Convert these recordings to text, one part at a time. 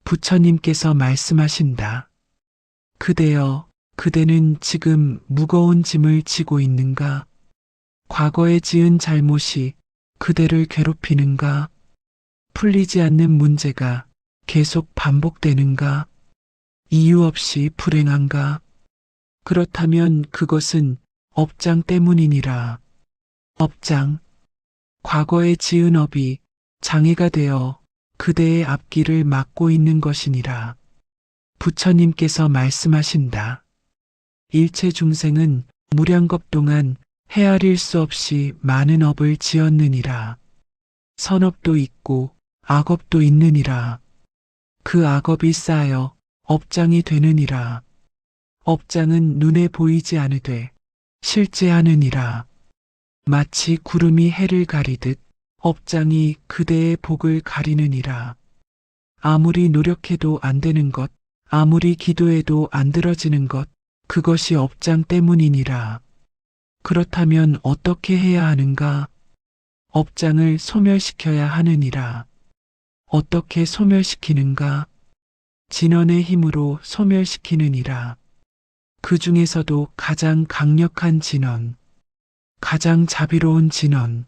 부처님께서 말씀하신다. 그대여, 그대는 지금 무거운 짐을 지고 있는가? 과거에 지은 잘못이 그대를 괴롭히는가? 풀리지 않는 문제가 계속 반복되는가? 이유 없이 불행한가? 그렇다면 그것은 업장 때문이니라. 업장. 과거에 지은 업이 장애가 되어 그대의 앞길을 막고 있는 것이니라. 부처님께서 말씀하신다. 일체 중생은 무량겁 동안 헤아릴 수 없이 많은 업을 지었느니라. 선업도 있고 악업도 있느니라. 그 악업이 쌓여 업장이 되느니라. 업장은 눈에 보이지 않으되 실제하느니라. 마치 구름이 해를 가리듯 업장이 그대의 복을 가리느니라. 아무리 노력해도 안 되는 것, 아무리 기도해도 안 들어지는 것, 그것이 업장 때문이니라. 그렇다면 어떻게 해야 하는가? 업장을 소멸시켜야 하느니라. 어떻게 소멸시키는가? 진언의 힘으로 소멸시키느니라. 그 중에서도 가장 강력한 진언, 가장 자비로운 진언,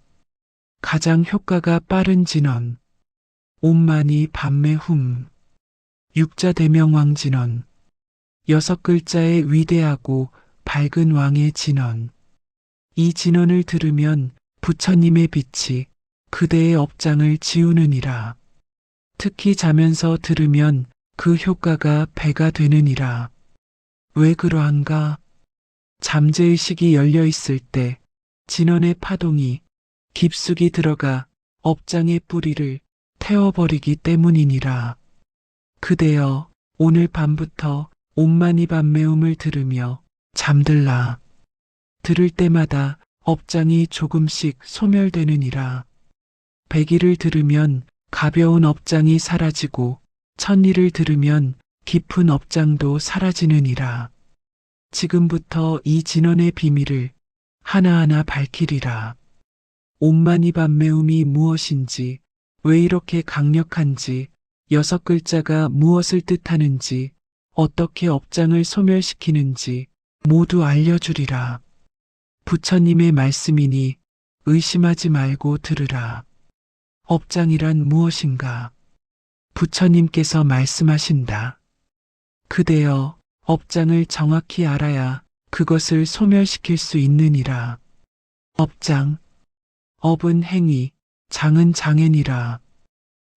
가장 효과가 빠른 진언, 옴마니 밤매 훔, 육자대명왕 진언, 6글자의 위대하고 밝은 왕의 진언. 이 진언을 들으면 부처님의 빛이 그대의 업장을 지우느니라. 특히 자면서 들으면 그 효과가 배가 되느니라. 왜 그러한가? 잠재의식이 열려 있을 때 진언의 파동이 깊숙이 들어가 업장의 뿌리를 태워버리기 때문이니라. 그대여, 오늘 밤부터 옴마니 밤매움을 들으며 잠들라. 들을 때마다 업장이 조금씩 소멸되느니라. 100일을 들으면 가벼운 업장이 사라지고 1000일을 들으면 깊은 업장도 사라지느니라. 지금부터 이 진언의 비밀을 하나하나 밝히리라. 옴마니 밤매움이 무엇인지, 왜 이렇게 강력한지, 6글자가 무엇을 뜻하는지, 어떻게 업장을 소멸시키는지 모두 알려주리라. 부처님의 말씀이니 의심하지 말고 들으라. 업장이란 무엇인가? 부처님께서 말씀하신다. 그대여, 업장을 정확히 알아야 그것을 소멸시킬 수 있느니라. 업장. 업은 행위, 장은 장애니라.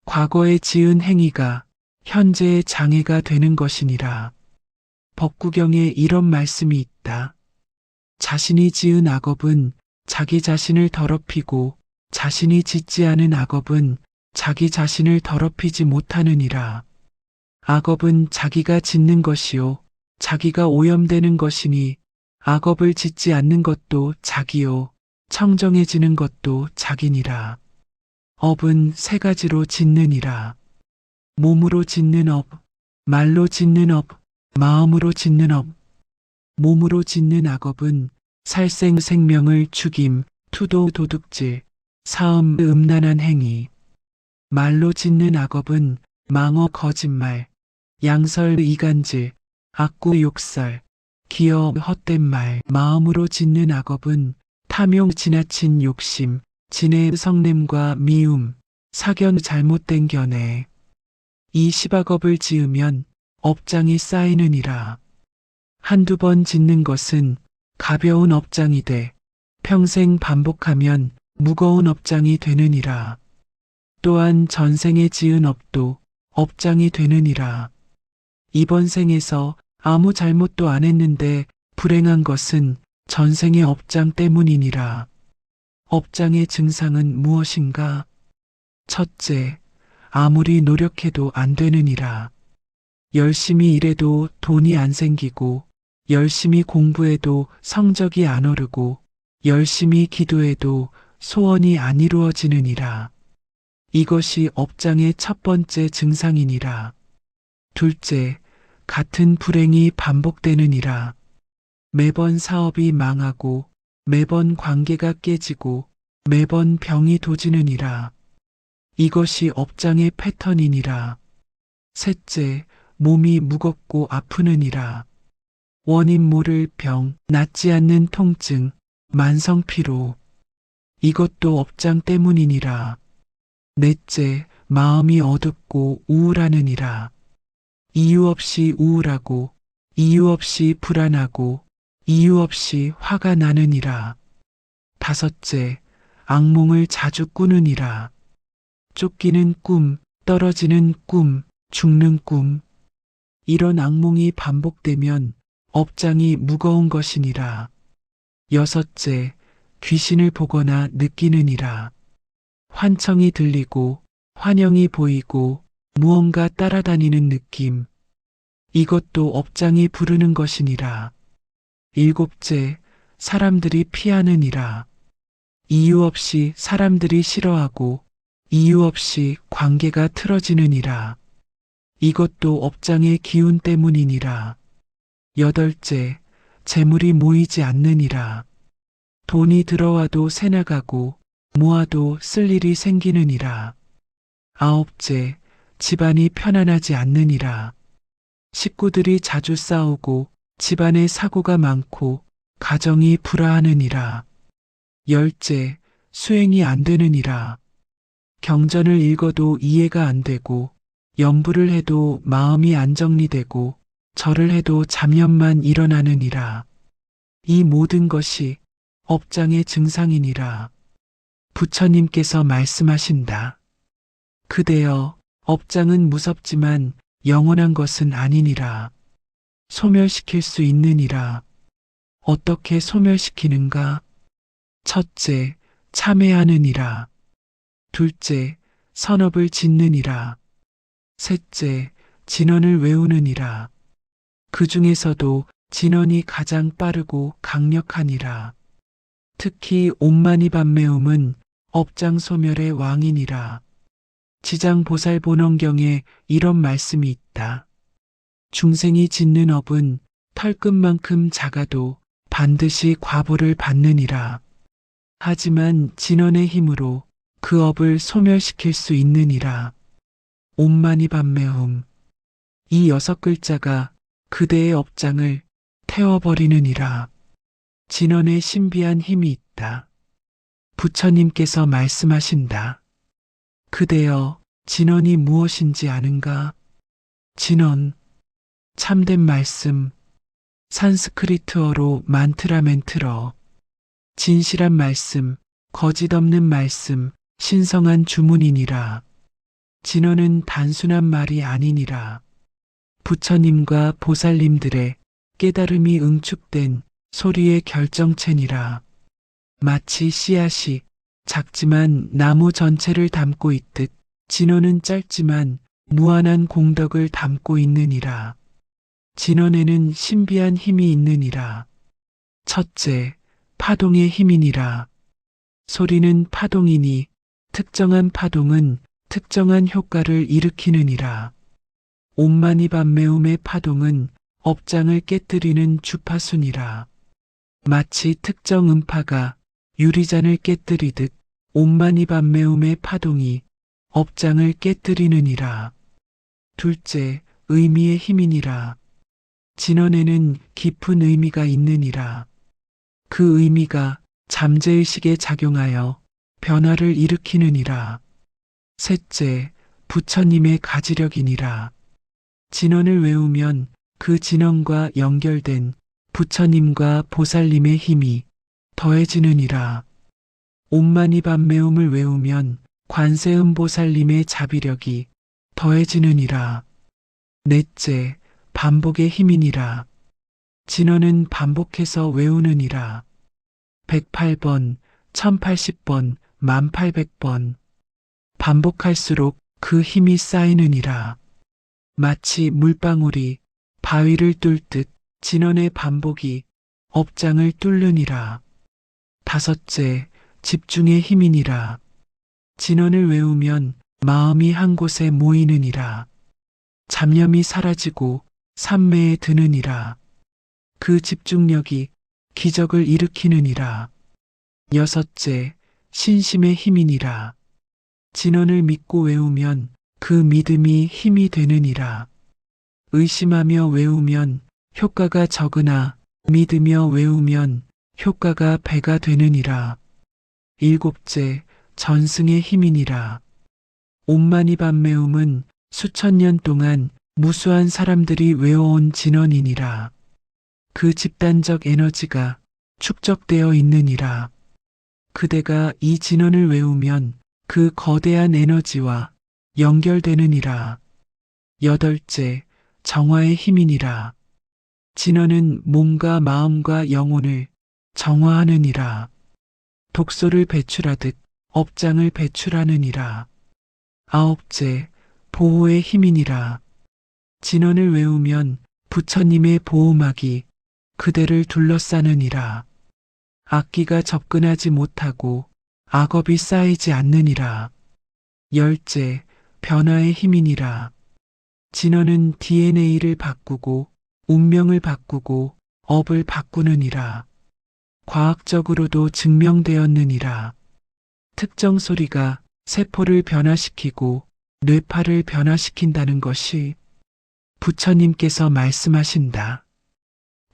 과거에 지은 행위가 현재의 장애가 되는 것이니라. 법구경에 이런 말씀이 있다. 자신이 지은 악업은 자기 자신을 더럽히고 자신이 짓지 않은 악업은 자기 자신을 더럽히지 못하느니라. 악업은 자기가 짓는 것이요 자기가 오염되는 것이니 악업을 짓지 않는 것도 자기요 청정해지는 것도 자기니라. 업은 3가지로 짓느니라. 몸으로 짓는 업, 말로 짓는 업, 마음으로 짓는 업. 몸으로 짓는 악업은 살생 생명을 죽임, 투도 도둑질, 사음 음란한 행위. 말로 짓는 악업은 망어 거짓말, 양설 이간질, 악구 욕설, 기어 헛된 말. 마음으로 짓는 악업은 탐욕 지나친 욕심, 진의 성냄과 미움, 사견 잘못된 견해. 이 10악업을 지으면 업장이 쌓이느니라. 한두 번 짓는 것은 가벼운 업장이 돼 평생 반복하면 무거운 업장이 되느니라. 또한 전생에 지은 업도 업장이 되느니라. 이번 생에서 아무 잘못도 안 했는데 불행한 것은 전생의 업장 때문이니라. 업장의 증상은 무엇인가? 첫째, 아무리 노력해도 안 되느니라. 열심히 일해도 돈이 안 생기고, 열심히 공부해도 성적이 안 오르고, 열심히 기도해도 소원이 안 이루어지느니라. 이것이 업장의 첫 번째 증상이니라. 둘째, 같은 불행이 반복되느니라. 매번 사업이 망하고, 매번 관계가 깨지고, 매번 병이 도지느니라. 이것이 업장의 패턴이니라. 셋째, 몸이 무겁고 아프느니라. 원인 모를 병, 낫지 않는 통증, 만성피로. 이것도 업장 때문이니라. 넷째, 마음이 어둡고 우울하느니라. 이유 없이 우울하고, 이유 없이 불안하고, 이유 없이 화가 나느니라. 다섯째, 악몽을 자주 꾸느니라. 쫓기는 꿈, 떨어지는 꿈, 죽는 꿈. 이런 악몽이 반복되면 업장이 무거운 것이니라. 여섯째, 귀신을 보거나 느끼느니라. 환청이 들리고, 환영이 보이고, 무언가 따라다니는 느낌. 이것도 업장이 부르는 것이니라. 일곱째, 사람들이 피하느니라. 이유 없이 사람들이 싫어하고, 이유 없이 관계가 틀어지느니라. 이것도 업장의 기운 때문이니라. 여덟째, 재물이 모이지 않느니라. 돈이 들어와도 새나가고, 모아도 쓸 일이 생기느니라. 아홉째, 집안이 편안하지 않느니라. 식구들이 자주 싸우고, 집안에 사고가 많고, 가정이 불화하느니라. 열째, 수행이 안 되느니라. 경전을 읽어도 이해가 안 되고, 염불을 해도 마음이 안 정리되고, 절을 해도 잡념만 일어나느니라. 이 모든 것이 업장의 증상이니라. 부처님께서 말씀하신다. 그대여, 업장은 무섭지만 영원한 것은 아니니라. 소멸시킬 수 있느니라. 어떻게 소멸시키는가? 첫째, 참회하느니라. 둘째, 선업을 짓느니라. 셋째, 진언을 외우느니라. 그 중에서도 진언이 가장 빠르고 강력하니라. 특히 옴마니밤매움은 업장 소멸의 왕이니라. 지장보살본원경에 이런 말씀이 있다. 중생이 짓는 업은 털끝만큼 작아도 반드시 과보를 받느니라. 하지만 진언의 힘으로 그 업을 소멸시킬 수 있느니라. 옴마니밤매움. 이 6글자가 그대의 업장을 태워버리느니라. 진언에 신비한 힘이 있다. 부처님께서 말씀하신다. 그대여, 진언이 무엇인지 아는가? 진언, 참된 말씀, 산스크리트어로 만트라멘트러. 진실한 말씀, 거짓 없는 말씀, 신성한 주문이니라. 진언은 단순한 말이 아니니라. 부처님과 보살님들의 깨달음이 응축된 소리의 결정체니라. 마치 씨앗이 작지만 나무 전체를 담고 있듯 진언은 짧지만 무한한 공덕을 담고 있느니라. 진언에는 신비한 힘이 있느니라. 첫째, 파동의 힘이니라. 소리는 파동이니 특정한 파동은 특정한 효과를 일으키느니라. 옴마니밤매움의 파동은 업장을 깨뜨리는 주파수니라. 마치 특정 음파가 유리잔을 깨뜨리듯 옴마니밤매움의 파동이 업장을 깨뜨리느니라. 둘째, 의미의 힘이니라. 진언에는 깊은 의미가 있느니라. 그 의미가 잠재의식에 작용하여 변화를 일으키느니라. 셋째, 부처님의 가지력이니라. 진언을 외우면 그 진언과 연결된 부처님과 보살님의 힘이 더해지느니라. 옴마니밤매움을 외우면 관세음보살님의 자비력이 더해지느니라. 넷째, 반복의 힘이니라. 진언은 반복해서 외우느니라. 108번, 1080번, 1800번. 반복할수록 그 힘이 쌓이느니라. 마치 물방울이 바위를 뚫듯 진언의 반복이 업장을 뚫느니라. 다섯째, 집중의 힘이니라. 진언을 외우면 마음이 한 곳에 모이느니라. 잡념이 사라지고 삼매에 드느니라. 그 집중력이 기적을 일으키느니라. 여섯째, 신심의 힘이니라. 진언을 믿고 외우면 그 믿음이 힘이 되느니라. 의심하며 외우면 효과가 적으나 믿으며 외우면 효과가 배가 되느니라. 일곱째, 전승의 힘이니라. 옴마니 밤매움은 수천 년 동안 무수한 사람들이 외워온 진언이니라. 그 집단적 에너지가 축적되어 있느니라. 그대가 이 진언을 외우면 그 거대한 에너지와 연결되느니라. 여덟째, 정화의 힘이니라. 진언은 몸과 마음과 영혼을 정화하느니라. 독소를 배출하듯 업장을 배출하느니라. 아홉째, 보호의 힘이니라. 진언을 외우면 부처님의 보호막이 그대를 둘러싸느니라. 악기가 접근하지 못하고 악업이 쌓이지 않느니라. 열째, 변화의 힘이니라. 진언은 DNA를 바꾸고 운명을 바꾸고 업을 바꾸느니라. 과학적으로도 증명되었느니라. 특정 소리가 세포를 변화시키고 뇌파를 변화시킨다는 것이 부처님께서 말씀하신다.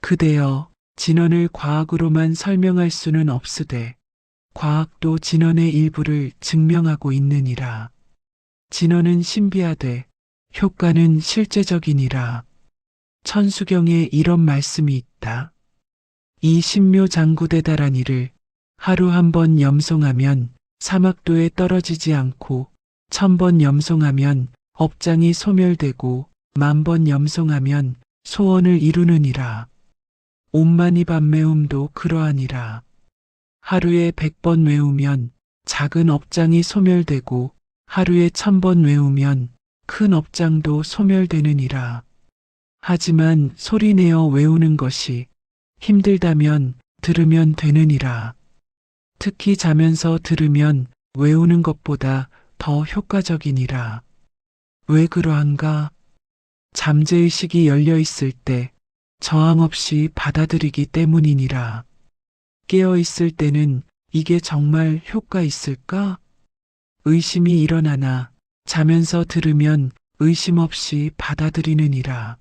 그대여, 진언을 과학으로만 설명할 수는 없으되 과학도 진언의 일부를 증명하고 있느니라. 진언은 신비하되 효과는 실제적이니라. 천수경에 이런 말씀이 있다. 이 신묘장구대다라니를 하루 한 번 염송하면 사막도에 떨어지지 않고 1000번 염송하면 업장이 소멸되고 10,000번 염송하면 소원을 이루느니라. 옴마니 밤매움도 그러하니라. 하루에 100번 외우면 작은 업장이 소멸되고 하루에 1000번 외우면 큰 업장도 소멸되느니라. 하지만 소리내어 외우는 것이 힘들다면 들으면 되느니라. 특히 자면서 들으면 외우는 것보다 더 효과적이니라. 왜 그러한가? 잠재의식이 열려 있을 때 저항 없이 받아들이기 때문이니라. 깨어 있을 때는 이게 정말 효과 있을까? 의심이 일어나나 자면서 들으면 의심 없이 받아들이느니라.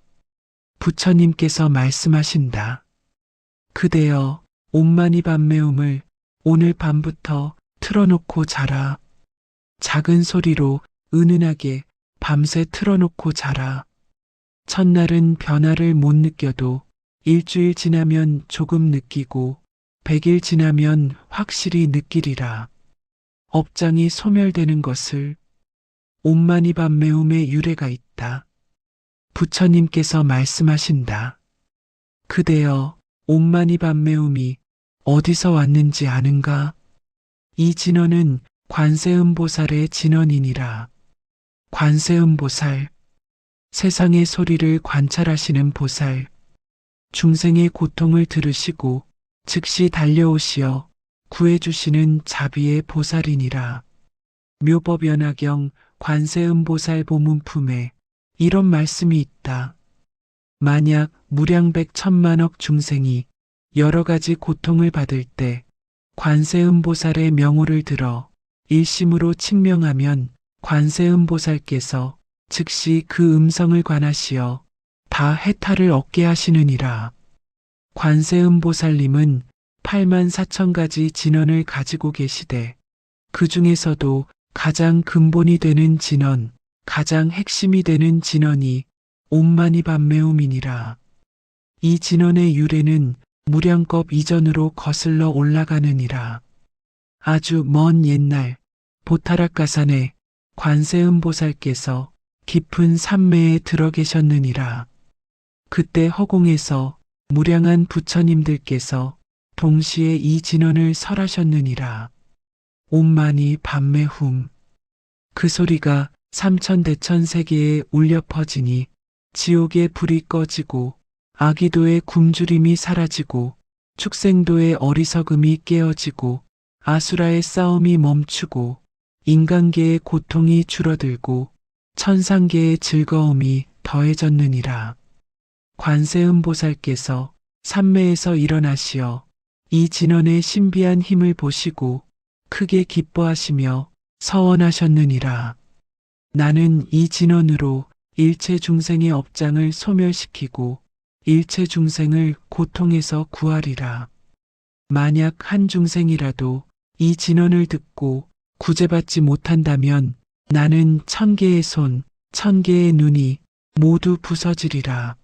부처님께서 말씀하신다. 그대여, 옴마니 밤매움을 오늘 밤부터 틀어놓고 자라. 작은 소리로 은은하게 밤새 틀어놓고 자라. 첫날은 변화를 못 느껴도 일주일 지나면 조금 느끼고 100일 지나면 확실히 느끼리라. 업장이 소멸되는 것을. 옴마니 밤매움의 유래가 있다. 부처님께서 말씀하신다. 그대여, 옴마니 밤매움이 어디서 왔는지 아는가? 이 진언은 관세음보살의 진언이니라. 관세음보살, 세상의 소리를 관찰하시는 보살, 중생의 고통을 들으시고 즉시 달려오시어 구해주시는 자비의 보살이니라. 묘법연화경 관세음보살 보문품에 이런 말씀이 있다. 만약 무량백 천만억 중생이 여러 가지 고통을 받을 때 관세음보살의 명호를 들어 일심으로 칭명하면 관세음보살께서 즉시 그 음성을 관하시어 다 해탈을 얻게 하시느니라. 관세음보살님은 84,000가지 진언을 가지고 계시되 그 중에서도 가장 근본이 되는 진언, 가장 핵심이 되는 진언이 옴마니 밤매움이니라. 이 진언의 유래는 무량겁 이전으로 거슬러 올라가느니라. 아주 먼 옛날 보타락가산에 관세음보살께서 깊은 산매에 들어 계셨느니라. 그때 허공에서 무량한 부처님들께서 동시에 이 진언을 설하셨느니라. 옴마니 밤매훔. 그 소리가 삼천대천 세계에 울려 퍼지니 지옥의 불이 꺼지고 아기도의 굶주림이 사라지고 축생도의 어리석음이 깨어지고 아수라의 싸움이 멈추고 인간계의 고통이 줄어들고 천상계의 즐거움이 더해졌느니라. 관세음보살께서 산매에서 일어나시어 이 진언의 신비한 힘을 보시고 크게 기뻐하시며 서원하셨느니라. 나는 이 진언으로 일체 중생의 업장을 소멸시키고 일체 중생을 고통에서 구하리라. 만약 한 중생이라도 이 진언을 듣고 구제받지 못한다면 나는 1000개의 손, 1000개의 눈이 모두 부서지리라.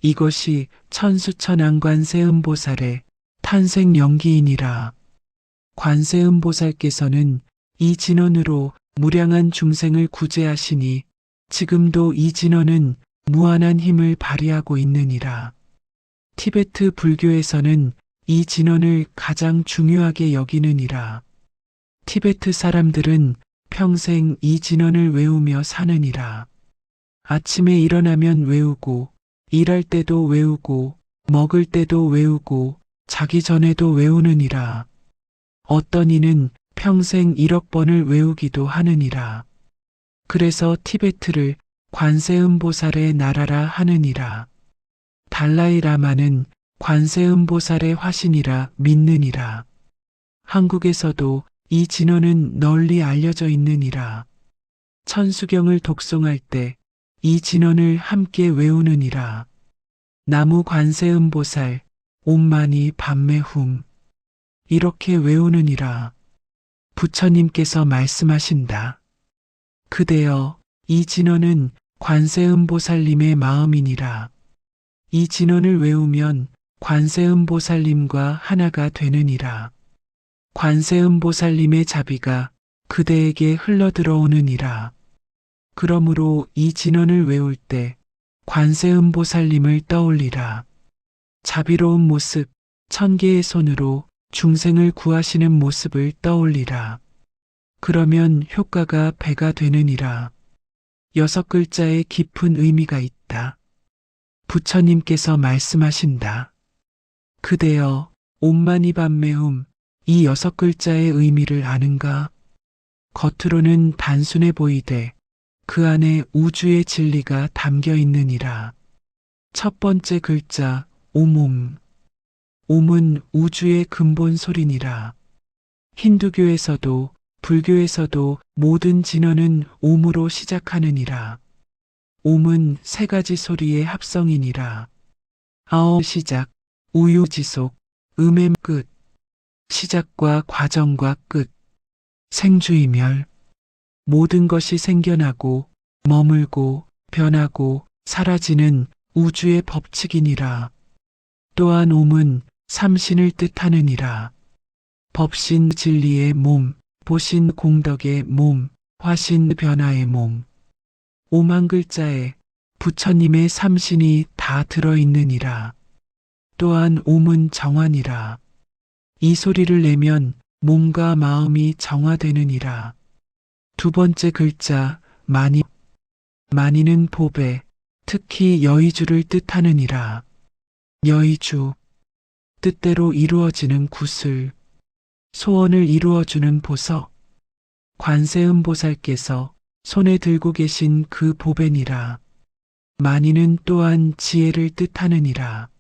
이것이 천수천왕 관세음보살의 탄생 연기이니라. 관세음보살께서는 이 진언으로 무량한 중생을 구제하시니 지금도 이 진언은 무한한 힘을 발휘하고 있느니라. 티베트 불교에서는 이 진언을 가장 중요하게 여기느니라. 티베트 사람들은 평생 이 진언을 외우며 사느니라. 아침에 일어나면 외우고, 일할 때도 외우고, 먹을 때도 외우고, 자기 전에도 외우느니라. 어떤 이는 평생 1억 번을 외우기도 하느니라. 그래서 티베트를 관세음보살의 나라라 하느니라. 달라이 라마는 관세음보살의 화신이라 믿느니라. 한국에서도 이 진언은 널리 알려져 있느니라. 천수경을 독송할 때 이 진언을 함께 외우느니라. 나무 관세음보살 옴마니 밤매훔 이렇게 외우느니라. 부처님께서 말씀하신다. 그대여 이 진언은 관세음보살님의 마음이니라. 이 진언을 외우면 관세음보살님과 하나가 되느니라. 관세음보살님의 자비가 그대에게 흘러들어오느니라. 그러므로 이 진언을 외울 때 관세음보살님을 떠올리라. 자비로운 모습 1000개의 손으로 중생을 구하시는 모습을 떠올리라. 그러면 효과가 배가 되느니라. 6글자에 깊은 의미가 있다. 부처님께서 말씀하신다. 그대여 옴마니 밤매움 이 6글자의 의미를 아는가? 겉으로는 단순해 보이되 그 안에 우주의 진리가 담겨 있느니라. 첫 번째 글자 옴. 옴은 우주의 근본 소리니라. 힌두교에서도 불교에서도 모든 진언은 옴으로 시작하느니라. 옴은 3가지 소리의 합성이니라. 아어 시작, 우유 지속, 음의 끝. 시작과 과정과 끝. 생주이멸. 모든 것이 생겨나고 머물고 변하고 사라지는 우주의 법칙이니라. 또한 옴은 삼신을 뜻하느니라. 법신 진리의 몸, 보신 공덕의 몸, 화신 변화의 몸. 옴 한 글자에 부처님의 삼신이 다 들어있느니라. 또한 옴은 정화니라. 이 소리를 내면 몸과 마음이 정화되느니라. 두 번째 글자 마니. 마니는 보배, 특히 여의주를 뜻하느니라. 여의주, 뜻대로 이루어지는 구슬, 소원을 이루어주는 보석. 관세음보살께서 손에 들고 계신 그 보배니라. 마니는 또한 지혜를 뜻하느니라.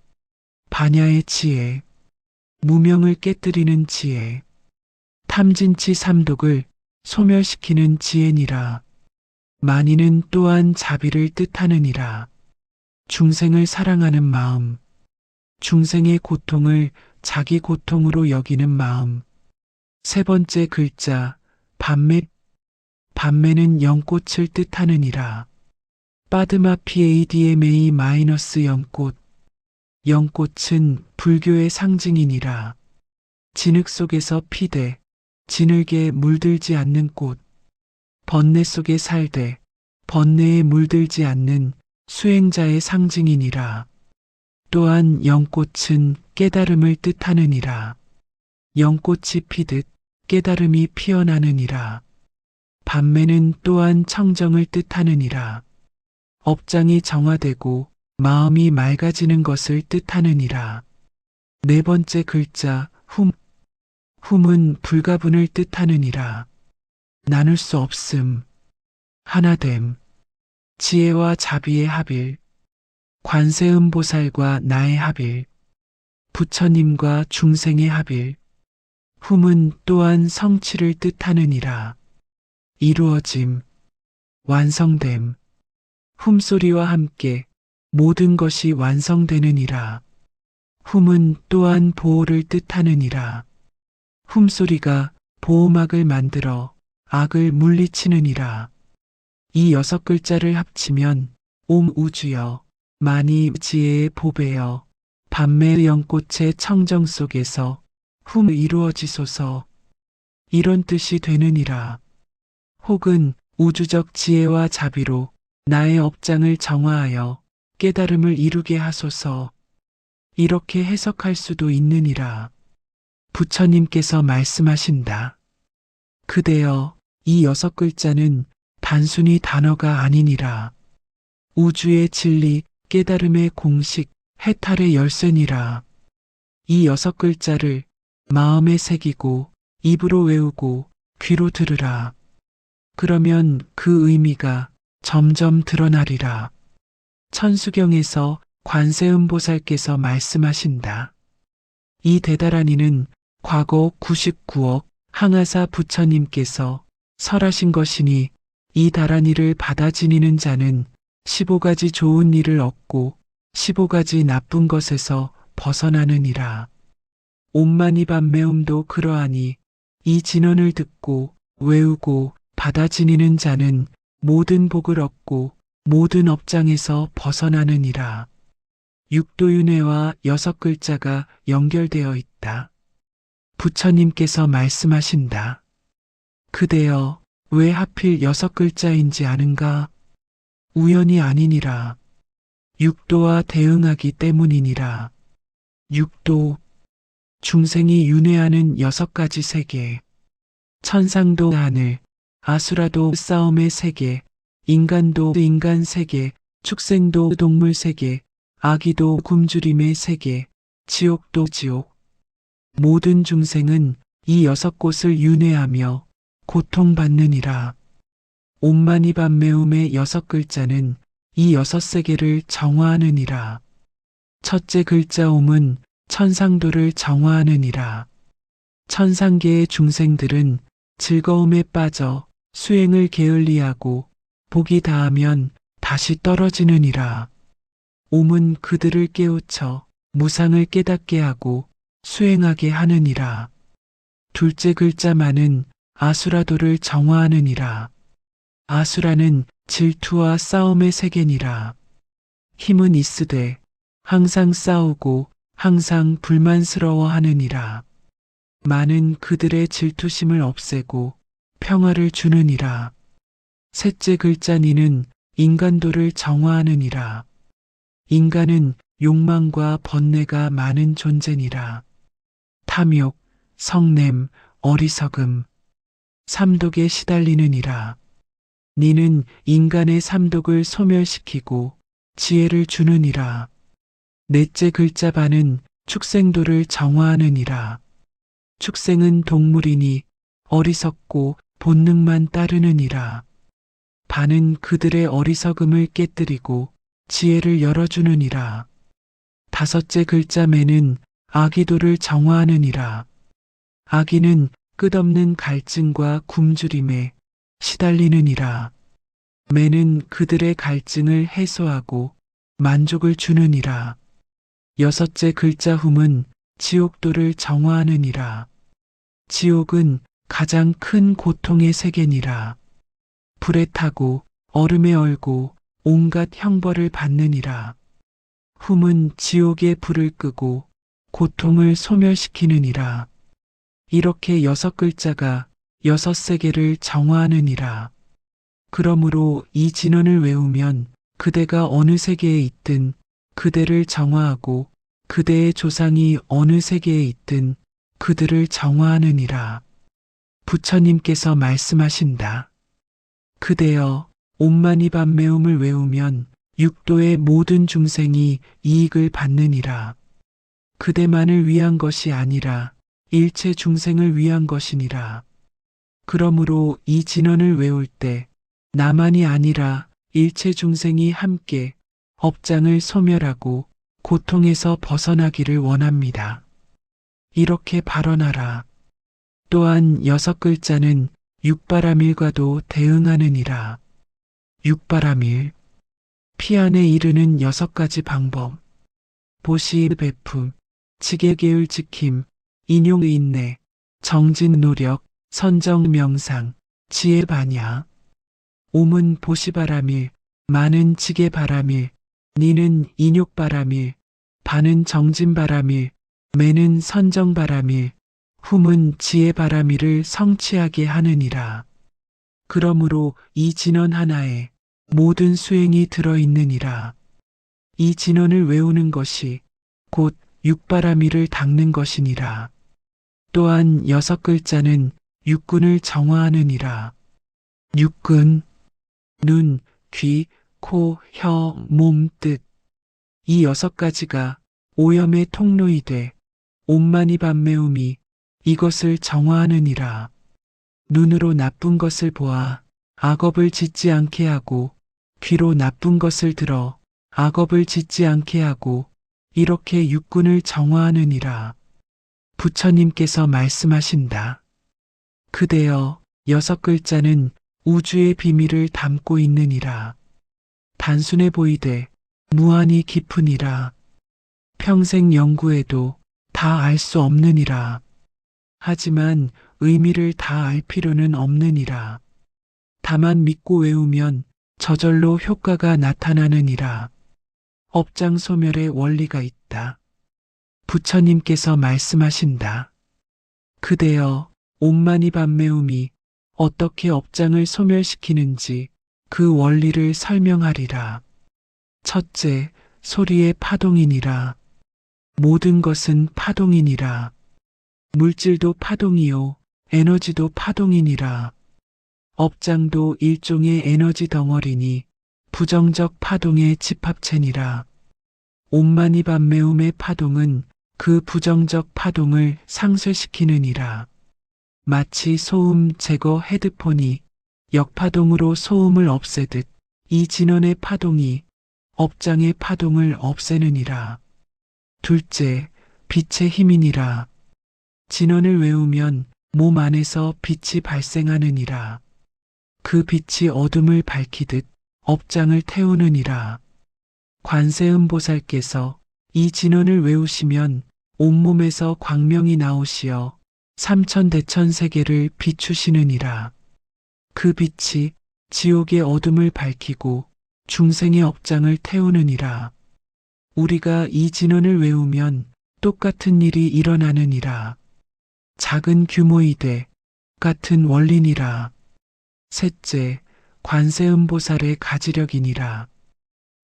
반야의 지혜, 무명을 깨뜨리는 지혜, 탐진치 삼독을 소멸시키는 지혜니라. 마니는 또한 자비를 뜻하느니라. 중생을 사랑하는 마음, 중생의 고통을 자기 고통으로 여기는 마음. 세 번째 글자 밤매. 밤매는 연꽃을 뜻하느니라. 빠드마 PADMA 연꽃. 연꽃은 불교의 상징이니라. 진흙 속에서 피되 진흙에 물들지 않는 꽃. 번뇌 속에 살되 번뇌에 물들지 않는 수행자의 상징이니라. 또한 연꽃은 깨달음을 뜻하느니라. 연꽃이 피듯 깨달음이 피어나느니라. 밤매는 또한 청정을 뜻하느니라. 업장이 정화되고 마음이 맑아지는 것을 뜻하느니라. 네 번째 글자 훔. 훔은 불가분을 뜻하느니라. 나눌 수 없음, 하나됨, 지혜와 자비의 합일, 관세음보살과 나의 합일, 부처님과 중생의 합일. 훔은 또한 성취를 뜻하느니라. 이루어짐, 완성됨. 훔소리와 함께 모든 것이 완성되느니라. 훔은 또한 보호를 뜻하느니라. 훔소리가 보호막을 만들어 악을 물리치느니라. 이 6글자를 합치면 옴 우주여 만이 지혜의 보배여 밤매의 연꽃의 청정 속에서 훔 이루어지소서 이런 뜻이 되느니라. 혹은 우주적 지혜와 자비로 나의 업장을 정화하여 깨달음을 이루게 하소서 이렇게 해석할 수도 있느니라. 부처님께서 말씀하신다. 그대여 이 6글자는 단순히 단어가 아니니라. 우주의 진리, 깨달음의 공식, 해탈의 열쇠니라. 이 6글자를 마음에 새기고 입으로 외우고 귀로 들으라. 그러면 그 의미가 점점 드러나리라. 천수경에서 관세음보살께서 말씀하신다. 이 대다라니는 과거 99억 항아사 부처님께서 설하신 것이니 이 다라니를 받아 지니는 자는 15가지 좋은 일을 얻고 15가지 나쁜 것에서 벗어나느니라. 옴마니 밤매움도 그러하니 이 진언을 듣고 외우고 받아 지니는 자는 모든 복을 얻고 모든 업장에서 벗어나느니라. 육도윤회와 6글자가 연결되어 있다. 부처님께서 말씀하신다. 그대여 왜 하필 6글자인지 아는가? 우연이 아니니라. 육도와 대응하기 때문이니라. 육도, 중생이 윤회하는 6가지 세계, 천상도 하늘, 아수라도 싸움의 세계, 인간도 인간 세계, 축생도 동물 세계, 아기도 굶주림의 세계, 지옥도 지옥. 모든 중생은 이 6곳을 윤회하며 고통받느니라. 옴마니 밤매움의 6글자는 이 6세계를 정화하느니라. 첫째 글자 옴은 천상도를 정화하느니라. 천상계의 중생들은 즐거움에 빠져 수행을 게을리하고 복이 다하면 다시 떨어지느니라. 옴은 그들을 깨우쳐 무상을 깨닫게 하고 수행하게 하느니라. 둘째 글자 만은 아수라도를 정화하느니라. 아수라는 질투와 싸움의 세계니라. 힘은 있으되 항상 싸우고 항상 불만스러워하느니라. 많은 그들의 질투심을 없애고 평화를 주느니라. 셋째 글자 니는 인간도를 정화하느니라. 인간은 욕망과 번뇌가 많은 존재니라. 탐욕, 성냄, 어리석음, 삼독에 시달리느니라. 니는 인간의 삼독을 소멸시키고 지혜를 주느니라. 넷째 글자 반은 축생도를 정화하느니라. 축생은 동물이니 어리석고 본능만 따르느니라. 반은 그들의 어리석음을 깨뜨리고 지혜를 열어주느니라. 다섯째 글자 매는 아기도를 정화하느니라. 아기는 끝없는 갈증과 굶주림에 시달리느니라. 매는 그들의 갈증을 해소하고 만족을 주느니라. 여섯째 글자 훔은 지옥도를 정화하느니라. 지옥은 가장 큰 고통의 세계니라. 불에 타고 얼음에 얼고 온갖 형벌을 받느니라. 훔은 지옥의 불을 끄고 고통을 소멸시키느니라. 이렇게 6글자가 6세계를 정화하느니라. 그러므로 이 진언을 외우면 그대가 어느 세계에 있든 그대를 정화하고 그대의 조상이 어느 세계에 있든 그들을 정화하느니라. 부처님께서 말씀하신다. 그대여 옴마니 밤매움을 외우면 육도의 모든 중생이 이익을 받느니라. 그대만을 위한 것이 아니라 일체 중생을 위한 것이니라. 그러므로 이 진언을 외울 때 나만이 아니라 일체 중생이 함께 업장을 소멸하고 고통에서 벗어나기를 원합니다. 이렇게 발언하라. 또한 6글자는 육바라밀과도 대응하느니라. 육바라밀. 피안에 이르는 6가지 방법. 보시 베품, 지계계율 지킴, 인용 인내, 정진 노력, 선정 명상, 지혜 반야. 옴은 보시바라밀, 만은 지계바라밀, 니는 인욕바라밀, 반은 정진바라밀, 매는 선정바라밀, 훔은 지혜바라밀을 성취하게 하느니라. 그러므로 이 진원 하나에 모든 수행이 들어있느니라. 이 진원을 외우는 것이 곧 육바라밀을 닦는 것이니라. 또한 6글자는 육군을 정화하느니라. 육군, 눈, 귀, 코, 혀, 몸, 뜻. 이 6가지가 오염의 통로이 돼 온만이 밤매움이 이것을 정화하느니라. 눈으로 나쁜 것을 보아 악업을 짓지 않게 하고, 귀로 나쁜 것을 들어 악업을 짓지 않게 하고, 이렇게 육군을 정화하느니라. 부처님께서 말씀하신다. 그대여 6글자는 우주의 비밀을 담고 있느니라. 단순해 보이되 무한히 깊으니라. 평생 연구해도 다 알 수 없느니라. 하지만 의미를 다 알 필요는 없느니라. 다만 믿고 외우면 저절로 효과가 나타나느니라. 업장소멸의 원리가 있다. 부처님께서 말씀하신다. 그대여 온만이 밤매움이 어떻게 업장을 소멸시키는지 그 원리를 설명하리라. 첫째, 소리의 파동이니라. 모든 것은 파동이니라. 물질도 파동이요, 에너지도 파동이니라. 업장도 일종의 에너지 덩어리니 부정적 파동의 집합체니라. 온만이 밤매움의 파동은 그 부정적 파동을 상쇄시키느니라. 마치 소음 제거 헤드폰이 역파동으로 소음을 없애듯 이 진원의 파동이 업장의 파동을 없애느니라. 둘째, 빛의 힘이니라. 진원을 외우면 몸 안에서 빛이 발생하느니라. 그 빛이 어둠을 밝히듯 업장을 태우느니라. 관세음보살께서 이 진원을 외우시면 온몸에서 광명이 나오시어 삼천대천세계를 비추시느니라. 그 빛이 지옥의 어둠을 밝히고 중생의 업장을 태우느니라. 우리가 이 진원을 외우면 똑같은 일이 일어나느니라. 작은 규모이되 같은 원리니라. 셋째, 관세음보살의 가지력이니라.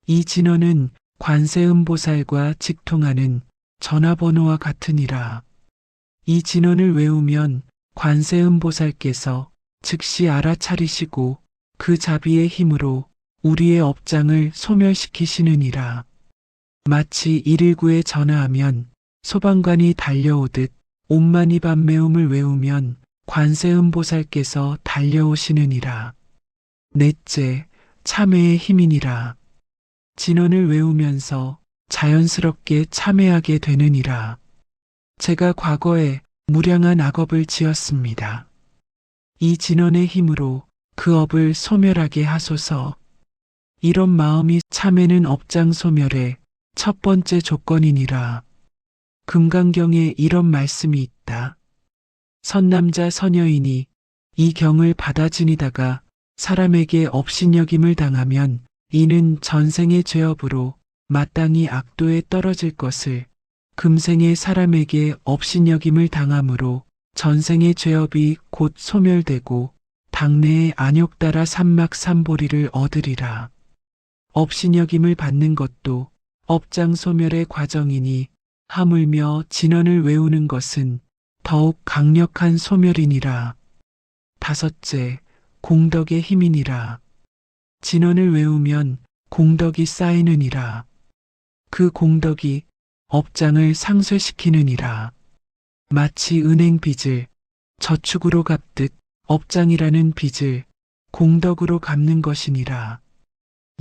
이 진원은 관세음보살과 직통하는 전화번호와 같으니라. 이 진원을 외우면 관세음보살께서 즉시 알아차리시고 그 자비의 힘으로 우리의 업장을 소멸시키시느니라. 마치 119에 전화하면 소방관이 달려오듯 온만이 밤매움을 외우면 관세음보살께서 달려오시느니라. 넷째, 참회의 힘이니라. 진원을 외우면서 자연스럽게 참회하게 되느니라. 제가 과거에 무량한 악업을 지었습니다. 이 진원의 힘으로 그 업을 소멸하게 하소서. 이런 마음이 참회는 업장 소멸의 첫 번째 조건이니라. 금강경에 이런 말씀이 있다. 선남자 선여인이 이 경을 받아 지니다가 사람에게 업신여김을 당하면 이는 전생의 죄업으로 마땅히 악도에 떨어질 것을 금생의 사람에게 업신여김을 당함으로 전생의 죄업이 곧 소멸되고 당내의 안욕따라 삼막삼보리를 얻으리라. 업신여김을 받는 것도 업장 소멸의 과정이니 하물며 진원을 외우는 것은 더욱 강력한 소멸이니라. 다섯째, 공덕의 힘이니라. 진원을 외우면 공덕이 쌓이느니라. 그 공덕이 업장을 상쇄시키느니라. 마치 은행 빚을 저축으로 갚듯 업장이라는 빚을 공덕으로 갚는 것이니라.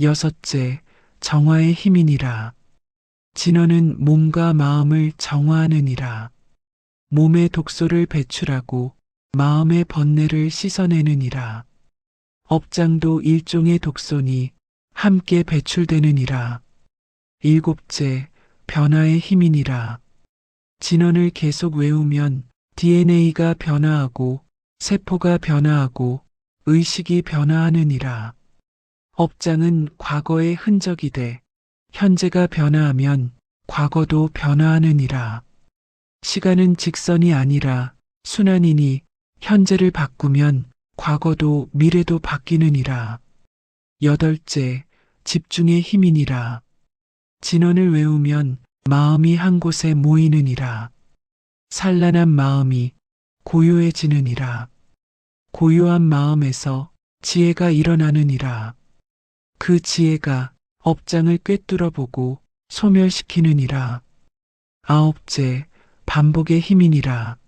여섯째, 정화의 힘이니라. 진원은 몸과 마음을 정화하느니라. 몸의 독소를 배출하고 마음의 번뇌를 씻어내느니라. 업장도 일종의 독소니 함께 배출되느니라. 일곱째, 변화의 힘이니라. 진언을 계속 외우면 DNA가 변화하고 세포가 변화하고 의식이 변화하느니라. 업장은 과거의 흔적이 돼 현재가 변화하면 과거도 변화하느니라. 시간은 직선이 아니라 순환이니 현재를 바꾸면 과거도 미래도 바뀌느니라. 여덟째, 집중의 힘이니라. 진언을 외우면 마음이 한 곳에 모이느니라. 산란한 마음이 고요해지느니라. 고요한 마음에서 지혜가 일어나느니라. 그 지혜가 업장을 꿰뚫어 보고 소멸시키느니라. 아홉째, 반복의 힘이니라.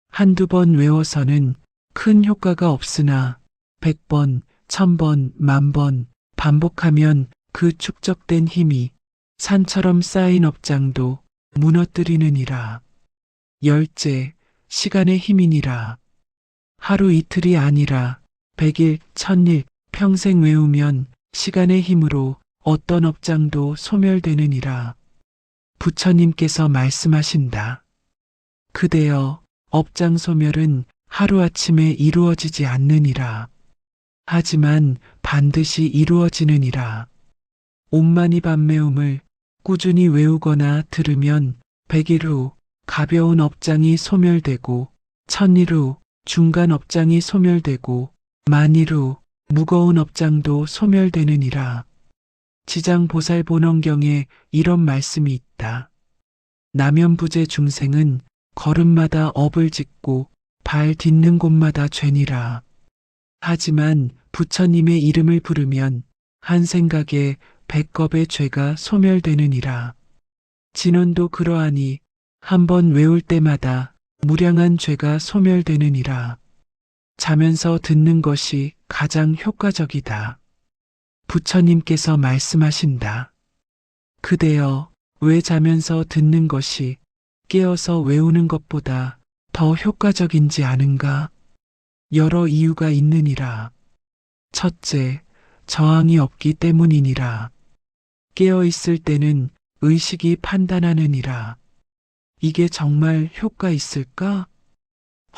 한두 번 외워서는 큰 효과가 없으나 100번, 1000번, 10,000번 반복하면 그 축적된 힘이 산처럼 쌓인 업장도 무너뜨리느니라. 열째, 시간의 힘이니라. 하루 이틀이 아니라 100일, 1000일, 평생 외우면 시간의 힘으로 어떤 업장도 소멸되느니라. 부처님께서 말씀하신다. 그대여, 업장 소멸은 하루아침에 이루어지지 않느니라. 하지만 반드시 이루어지느니라. 옴마니 밤매움을 꾸준히 외우거나 들으면 100일 후 가벼운 업장이 소멸되고 1000일 후 중간 업장이 소멸되고 10,000일 후 무거운 업장도 소멸되느니라. 지장보살본원경에 이런 말씀이 있다. 남연부재 중생은 걸음마다 업을 짓고 발 딛는 곳마다 죄니라. 하지만 부처님의 이름을 부르면 한 생각에 100겁의 죄가 소멸되느니라. 진언도 그러하니 한번 외울 때마다 무량한 죄가 소멸되느니라. 자면서 듣는 것이 가장 효과적이다. 부처님께서 말씀하신다. 그대여, 왜 자면서 듣는 것이 깨어서 외우는 것보다 더 효과적인지 아는가? 여러 이유가 있느니라. 첫째, 저항이 없기 때문이니라. 깨어 있을 때는 의식이 판단하느니라. 이게 정말 효과 있을까?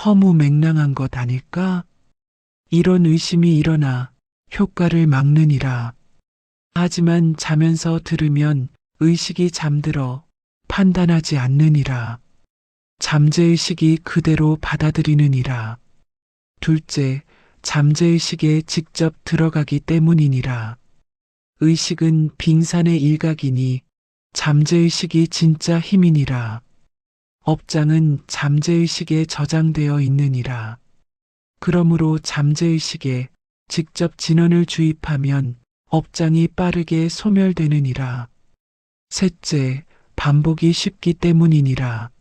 허무맹랑한 것 아닐까? 이런 의심이 일어나 효과를 막느니라. 하지만 자면서 들으면 의식이 잠들어 판단하지 않느니라. 잠재의식이 그대로 받아들이느니라. 둘째, 잠재의식에 직접 들어가기 때문이니라. 의식은 빙산의 일각이니 잠재의식이 진짜 힘이니라. 업장은 잠재의식에 저장되어 있느니라. 그러므로 잠재의식에 직접 진언을 주입하면 업장이 빠르게 소멸되느니라. 셋째, 반복이 쉽기 때문이니라.